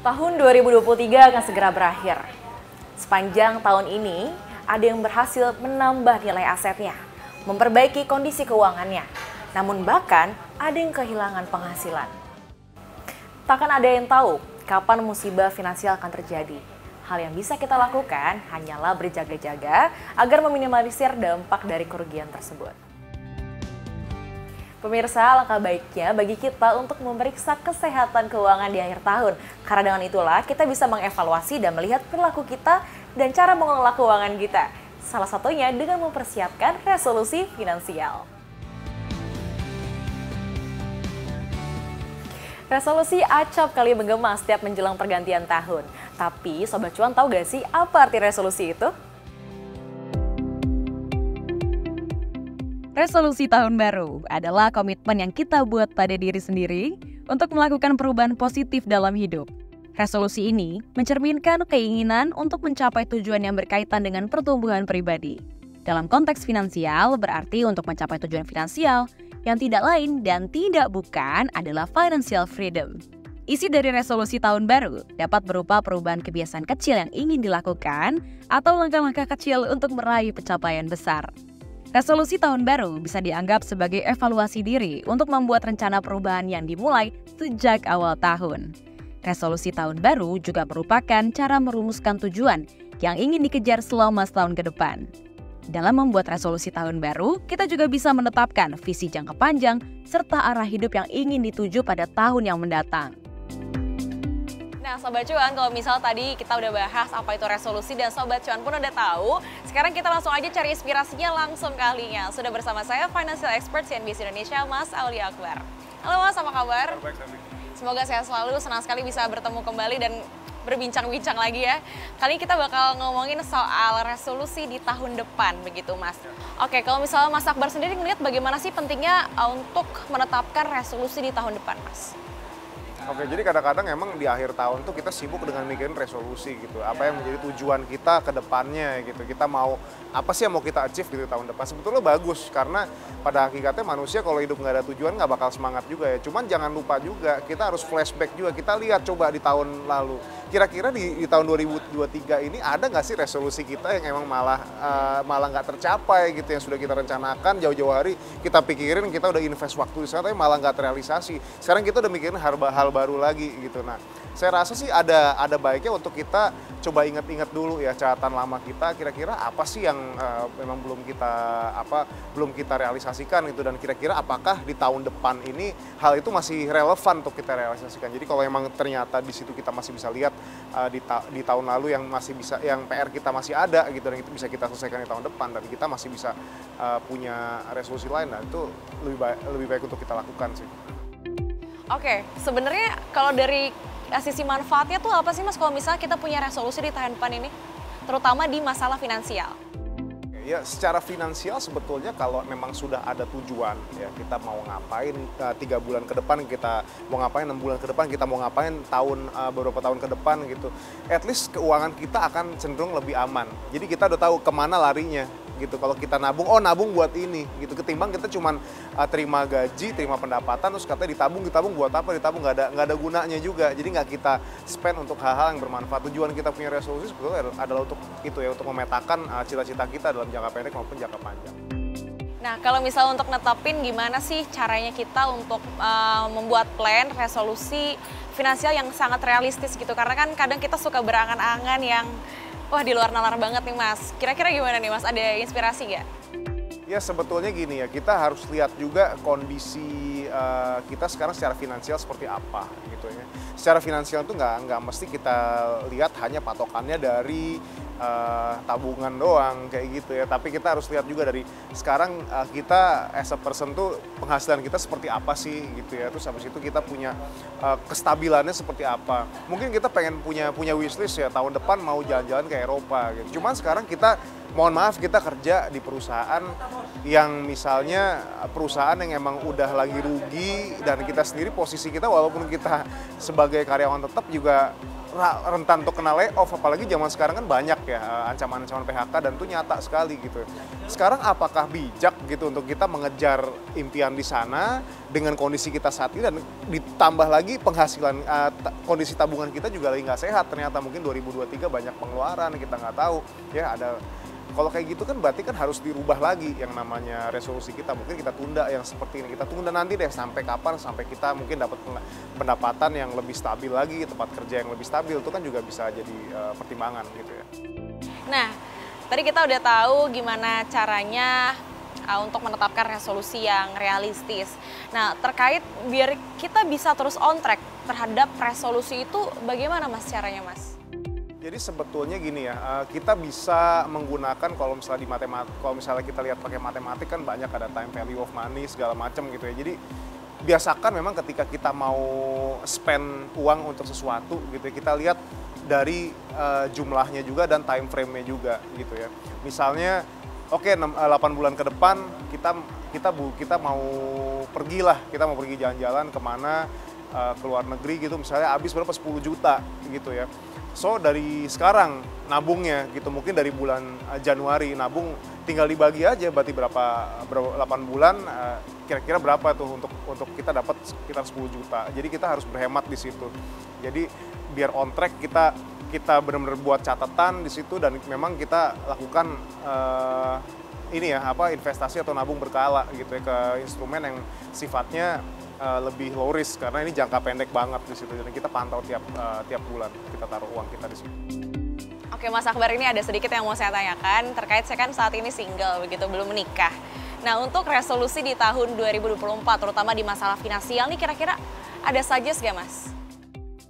Tahun 2023 akan segera berakhir. Sepanjang tahun ini, ada yang berhasil menambah nilai asetnya, memperbaiki kondisi keuangannya. Namun bahkan ada yang kehilangan penghasilan. Takkan ada yang tahu kapan musibah finansial akan terjadi. Hal yang bisa kita lakukan hanyalah berjaga-jaga agar meminimalisir dampak dari kerugian tersebut. Pemirsa, langkah baiknya bagi kita untuk memeriksa kesehatan keuangan di akhir tahun. Karena dengan itulah kita bisa mengevaluasi dan melihat perilaku kita dan cara mengelola keuangan kita. Salah satunya dengan mempersiapkan resolusi finansial. Resolusi acap kali menggema setiap menjelang pergantian tahun. Tapi Sobat Cuan tahu gak sih apa arti resolusi itu? Resolusi tahun baru adalah komitmen yang kita buat pada diri sendiri untuk melakukan perubahan positif dalam hidup. Resolusi ini mencerminkan keinginan untuk mencapai tujuan yang berkaitan dengan pertumbuhan pribadi. Dalam konteks finansial, berarti untuk mencapai tujuan finansial yang tidak lain dan tidak bukan adalah financial freedom. Isi dari resolusi tahun baru dapat berupa perubahan kebiasaan kecil yang ingin dilakukan atau langkah-langkah kecil untuk meraih pencapaian besar. Resolusi tahun baru bisa dianggap sebagai evaluasi diri untuk membuat rencana perubahan yang dimulai sejak awal tahun. Resolusi tahun baru juga merupakan cara merumuskan tujuan yang ingin dikejar selama setahun ke depan. Dalam membuat resolusi tahun baru, kita juga bisa menetapkan visi jangka panjang serta arah hidup yang ingin dituju pada tahun yang mendatang. Nah Sobat Cuan, kalau misal tadi kita udah bahas apa itu resolusi dan Sobat Cuan pun udah tahu, sekarang kita langsung aja cari inspirasinya langsung kalinya. Sudah bersama saya Financial Expert CNBC Indonesia, Mas Aulia Akbar. Halo Mas, apa kabar? Baik, Sandi. Semoga sehat selalu, senang sekali bisa bertemu kembali dan berbincang-bincang lagi ya. Kali ini kita bakal ngomongin soal resolusi di tahun depan begitu Mas. Oke, kalau misalnya Mas Akbar sendiri ngelihat bagaimana sih pentingnya untuk menetapkan resolusi di tahun depan Mas? Oke, jadi kadang-kadang emang di akhir tahun tuh kita sibuk dengan mikirin resolusi gitu. Apa yang menjadi tujuan kita ke depannya gitu. Kita mau, apa sih yang mau kita achieve gitu tahun depan. Sebetulnya bagus, karena pada hakikatnya manusia kalau hidup nggak ada tujuan nggak bakal semangat juga ya. Cuman jangan lupa juga, kita harus flashback juga. Kita lihat coba di tahun lalu. Kira-kira di tahun 2023 ini ada nggak sih resolusi kita yang emang malah nggak tercapai gitu. Yang sudah kita rencanakan jauh-jauh hari, kita pikirin, kita udah invest waktu di sana, tapi malah nggak terrealisasi. Sekarang kita udah mikirin hal baru lagi gitu. Nah, saya rasa sih ada baiknya untuk kita coba ingat-ingat dulu ya catatan lama kita, kira-kira apa sih yang memang belum kita realisasikan gitu, dan kira-kira apakah di tahun depan ini hal itu masih relevan untuk kita realisasikan. Jadi kalau memang ternyata di situ kita masih bisa lihat di tahun lalu yang masih bisa, yang PR kita masih ada gitu, dan itu bisa kita selesaikan di tahun depan, dan kita masih bisa punya resolusi lain, nah itu lebih baik untuk kita lakukan sih. Oke, sebenarnya kalau dari sisi manfaatnya tuh apa sih Mas kalau misalnya kita punya resolusi di tahun depan ini? Terutama di masalah finansial. Ya, secara finansial sebetulnya kalau memang sudah ada tujuan ya, kita mau ngapain 3 bulan ke depan, kita mau ngapain 6 bulan ke depan, kita mau ngapain beberapa tahun ke depan gitu. At least keuangan kita akan cenderung lebih aman. Jadi kita udah tahu kemana larinya gitu. Kalau kita nabung, nabung buat ini gitu. Ketimbang kita cuman terima gaji, terima pendapatan, terus katanya ditabung buat apa? Ditabung nggak ada gunanya juga. Jadi nggak kita spend untuk hal-hal yang bermanfaat. Tujuan kita punya resolusi sebetulnya adalah untuk itu ya, untuk memetakan cita-cita kita dalam jangka pendek maupun jangka panjang. Nah, kalau misalnya untuk netapin gimana sih caranya kita untuk membuat plan, resolusi finansial yang sangat realistis gitu. Karena kan kadang kita suka berangan-angan yang wah di luar nalar banget nih Mas. Kira-kira gimana nih Mas, ada inspirasi nggak? Ya sebetulnya gini ya, kita harus lihat juga kondisi kita sekarang secara finansial seperti apa gitu ya. Secara finansial itu nggak mesti kita lihat hanya patokannya dari tabungan doang kayak gitu ya, tapi kita harus lihat juga dari sekarang kita as a person tuh penghasilan kita seperti apa sih gitu ya, terus habis itu kita punya kestabilannya seperti apa. Mungkin kita pengen punya wishlist ya, tahun depan mau jalan-jalan ke Eropa gitu, cuman sekarang kita mohon maaf kita kerja di perusahaan yang misalnya perusahaan yang emang udah lagi rugi, dan kita sendiri posisi kita walaupun kita sebagai karyawan tetap juga rentan untuk kena layoff, apalagi zaman sekarang kan banyak ya ancaman-ancaman PHK dan itu nyata sekali gitu. Sekarang apakah bijak gitu untuk kita mengejar impian di sana dengan kondisi kita saat ini dan ditambah lagi penghasilan kondisi tabungan kita juga lagi nggak sehat, ternyata mungkin 2023 banyak pengeluaran kita nggak tahu ya ada. Kalau kayak gitu kan berarti kan harus dirubah lagi yang namanya resolusi kita. Mungkin kita tunda yang seperti ini. Kita tunda nanti deh sampai kapan, sampai kita mungkin dapat pendapatan yang lebih stabil lagi, tempat kerja yang lebih stabil. Itu kan juga bisa jadi pertimbangan gitu ya. Nah, tadi kita udah tahu gimana caranya untuk menetapkan resolusi yang realistis. Nah, terkait biar kita bisa terus on track terhadap resolusi itu bagaimana Mas caranya Mas? Jadi sebetulnya gini ya, kita bisa menggunakan kalau misalnya di matematik, kalau misalnya kita lihat pakai matematik kan banyak ada time value of money segala macam gitu ya. Jadi biasakan memang ketika kita mau spend uang untuk sesuatu gitu ya, kita lihat dari jumlahnya juga dan time frame-nya juga gitu ya. Misalnya oke 8 bulan ke depan kita mau pergi jalan-jalan kemana ke luar negeri gitu, misalnya habis berapa 10 juta gitu ya. So dari sekarang nabungnya gitu, mungkin dari bulan Januari nabung tinggal dibagi aja berarti berapa 8 bulan kira-kira berapa tuh untuk kita dapat sekitar 10 juta. Jadi kita harus berhemat di situ. Jadi biar on track kita benar-benar buat catatan di situ dan memang kita lakukan investasi atau nabung berkala gitu ya ke instrumen yang sifatnya lebih low risk karena ini jangka pendek banget di situ. Jadi kita pantau tiap bulan kita taruh uang kita di situ. Oke Mas Akbar, ini ada sedikit yang mau saya tanyakan terkait saya kan saat ini single begitu, belum menikah. Nah, untuk resolusi di tahun 2024 terutama di masalah finansial nih kira-kira ada suggest gak Mas?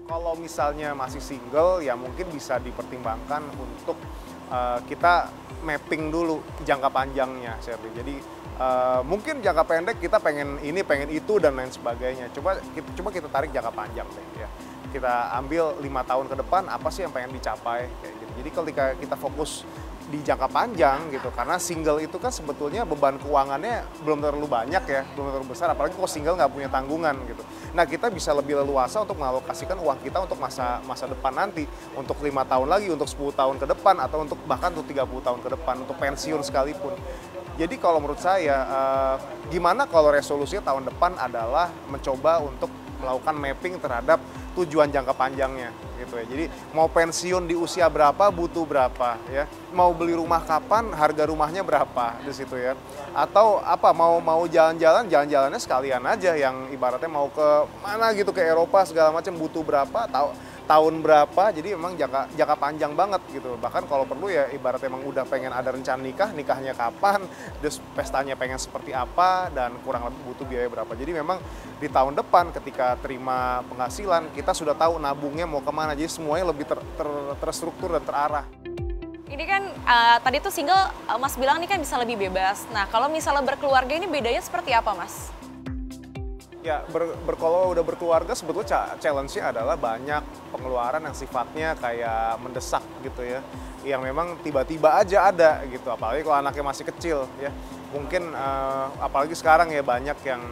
Kalau misalnya masih single ya mungkin bisa dipertimbangkan untuk kita mapping dulu jangka panjangnya, Sherly. Jadi mungkin jangka pendek kita pengen ini, pengen itu dan lain sebagainya. Coba kita tarik jangka panjang deh ya. Kita ambil 5 tahun ke depan apa sih yang pengen dicapai kayak gitu. Jadi ketika kita fokus di jangka panjang gitu, karena single itu kan sebetulnya beban keuangannya belum terlalu banyak ya, belum terlalu besar, apalagi kalau single nggak punya tanggungan gitu. Nah kita bisa lebih leluasa untuk mengalokasikan uang kita untuk masa depan nanti, untuk 5 tahun lagi, untuk 10 tahun ke depan, atau untuk bahkan untuk 30 tahun ke depan, untuk pensiun sekalipun. Jadi kalau menurut saya, gimana kalau resolusinya tahun depan adalah mencoba untuk melakukan mapping terhadap tujuan jangka panjangnya gitu ya. Jadi mau pensiun di usia berapa, butuh berapa ya. Mau beli rumah kapan, harga rumahnya berapa di situ ya. Atau apa mau jalan-jalannya sekalian aja, yang ibaratnya mau ke mana gitu, ke Eropa segala macam, butuh berapa, tahun berapa. Jadi memang jangka panjang banget gitu. Bahkan kalau perlu ya ibaratnya emang udah pengen ada rencana nikahnya kapan, terus pestanya pengen seperti apa, dan kurang lebih butuh biaya berapa. Jadi memang di tahun depan ketika terima penghasilan kita sudah tahu nabungnya mau kemana. Jadi semuanya lebih terstruktur dan terarah. Ini kan tadi tuh single Mas bilang ini kan bisa lebih bebas. Nah kalau misalnya berkeluarga ini bedanya seperti apa Mas? Ya, kalau udah berkeluarga sebetulnya challenge-nya adalah banyak pengeluaran yang sifatnya kayak mendesak gitu ya. Yang memang tiba-tiba aja ada gitu, apalagi kalau anaknya masih kecil ya. Mungkin apalagi sekarang ya banyak yang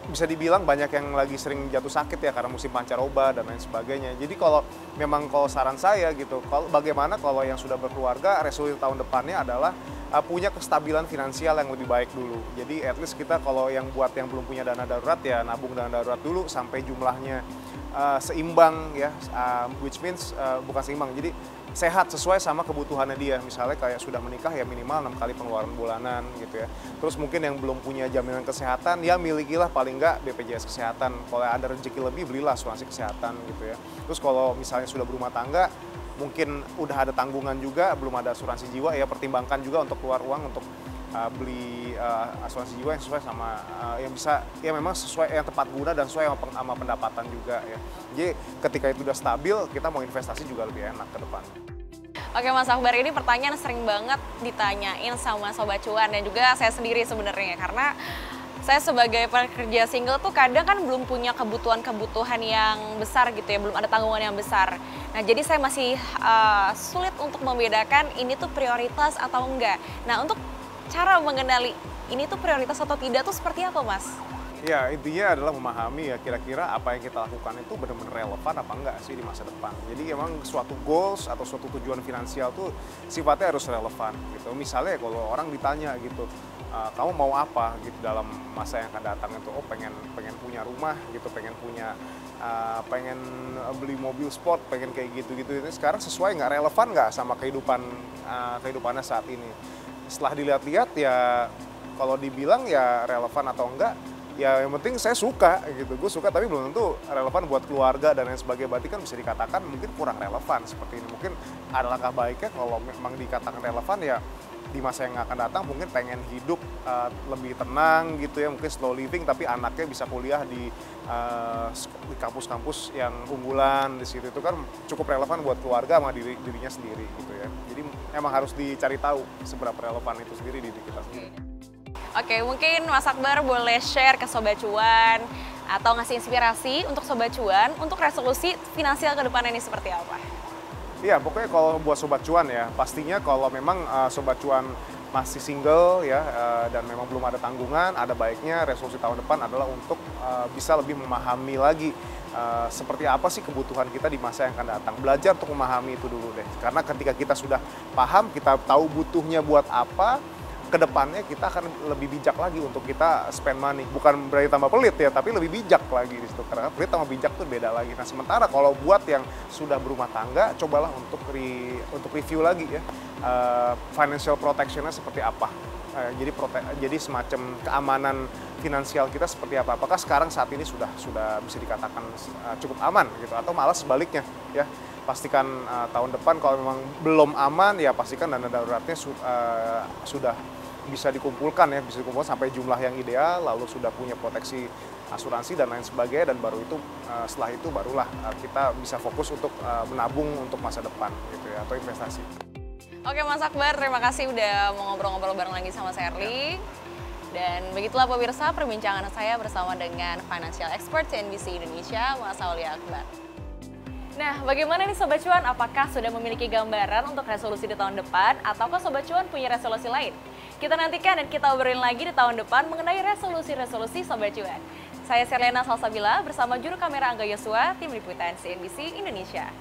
bisa dibilang banyak yang lagi sering jatuh sakit ya karena musim pancaroba dan lain sebagainya. Jadi kalau saran saya gitu, bagaimana kalau yang sudah berkeluarga, resolusi tahun depannya adalah punya kestabilan finansial yang lebih baik dulu. Jadi at least kita kalau yang belum punya dana darurat ya nabung dana darurat dulu sampai jumlahnya seimbang ya, which means bukan seimbang, jadi sehat sesuai sama kebutuhannya dia. Misalnya kayak sudah menikah ya minimal 6 kali pengeluaran bulanan gitu ya. Terus mungkin yang belum punya jaminan kesehatan ya milikilah paling nggak BPJS kesehatan. Kalau ada rezeki lebih belilah asuransi kesehatan gitu ya. Terus kalau misalnya sudah berumah tangga mungkin udah ada tanggungan juga, belum ada asuransi jiwa ya pertimbangkan juga untuk keluar uang untuk beli asuransi jiwa yang sesuai sama yang bisa ya memang sesuai, yang tepat guna dan sesuai sama pendapatan juga ya. Jadi ketika itu udah stabil, kita mau investasi juga lebih enak ke depan. Oke Mas Akbar, ini pertanyaan sering banget ditanyain sama Sobat Cuan dan juga saya sendiri sebenarnya, karena saya sebagai pekerja single tuh kadang kan belum punya kebutuhan yang besar gitu ya, belum ada tanggungan yang besar. Nah jadi saya masih sulit untuk membedakan ini tuh prioritas atau enggak. Nah untuk cara mengenali ini tuh prioritas atau tidak tuh seperti apa Mas? Ya, intinya adalah memahami ya kira-kira apa yang kita lakukan itu benar-benar relevan apa enggak sih di masa depan. Jadi emang suatu goals atau suatu tujuan finansial tuh sifatnya harus relevan gitu. Misalnya kalau orang ditanya gitu, kamu mau apa gitu dalam masa yang akan datang itu, oh pengen punya rumah gitu, pengen beli mobil sport, pengen kayak gitu-gitu. Ini sekarang sesuai nggak, relevan nggak sama kehidupannya saat ini. Setelah dilihat-lihat ya kalau dibilang ya relevan atau enggak, ya yang penting saya suka gitu, gue suka tapi belum tentu relevan buat keluarga dan lain sebagainya. Berarti kan bisa dikatakan mungkin kurang relevan seperti ini. Mungkin ada langkah baiknya kalau memang dikatakan relevan ya di masa yang akan datang mungkin pengen hidup lebih tenang gitu ya, mungkin slow living tapi anaknya bisa kuliah di kampus-kampus yang unggulan di situ. Itu kan cukup relevan buat keluarga sama dirinya sendiri gitu ya. Jadi emang harus dicari tahu seberapa relevan itu sendiri di diri kita sendiri. Oke, mungkin Mas Akbar boleh share ke Sobat Cuan atau ngasih inspirasi untuk Sobat Cuan untuk resolusi finansial ke depannya ini seperti apa? Iya, pokoknya kalau buat Sobat Cuan ya, pastinya kalau memang Sobat Cuan masih single ya dan memang belum ada tanggungan, ada baiknya resolusi tahun depan adalah untuk bisa lebih memahami lagi seperti apa sih kebutuhan kita di masa yang akan datang. Belajar untuk memahami itu dulu deh. Karena ketika kita sudah paham, kita tahu butuhnya buat apa, kedepannya kita akan lebih bijak lagi untuk kita spend money. Bukan berarti tambah pelit ya, tapi lebih bijak lagi di situ. Karena pelit sama bijak tuh beda lagi. Nah sementara kalau buat yang sudah berumah tangga, cobalah untuk review lagi ya financial protectionnya seperti apa. Jadi semacam keamanan finansial kita seperti apa. Apakah sekarang saat ini sudah bisa dikatakan cukup aman gitu, atau malah sebaliknya ya. Pastikan tahun depan kalau memang belum aman ya pastikan dana daruratnya sudah bisa dikumpulkan sampai jumlah yang ideal, lalu sudah punya proteksi asuransi dan lain sebagainya, dan baru itu setelah itu barulah kita bisa fokus untuk menabung untuk masa depan gitu ya, atau investasi. Oke Mas Akbar, terima kasih udah mau ngobrol-ngobrol bareng lagi sama Sherly. Dan begitulah pemirsa perbincangan saya bersama dengan financial expert CNBC Indonesia, Mas Aulia Akbar. Nah, bagaimana nih Sobat Cuan? Apakah sudah memiliki gambaran untuk resolusi di tahun depan? Ataukah Sobat Cuan punya resolusi lain? Kita nantikan dan kita obrolin lagi di tahun depan mengenai resolusi-resolusi Sobat Cuan. Saya Serlena Salsabila bersama juru kamera Angga Yosua, tim liputan CNBC Indonesia.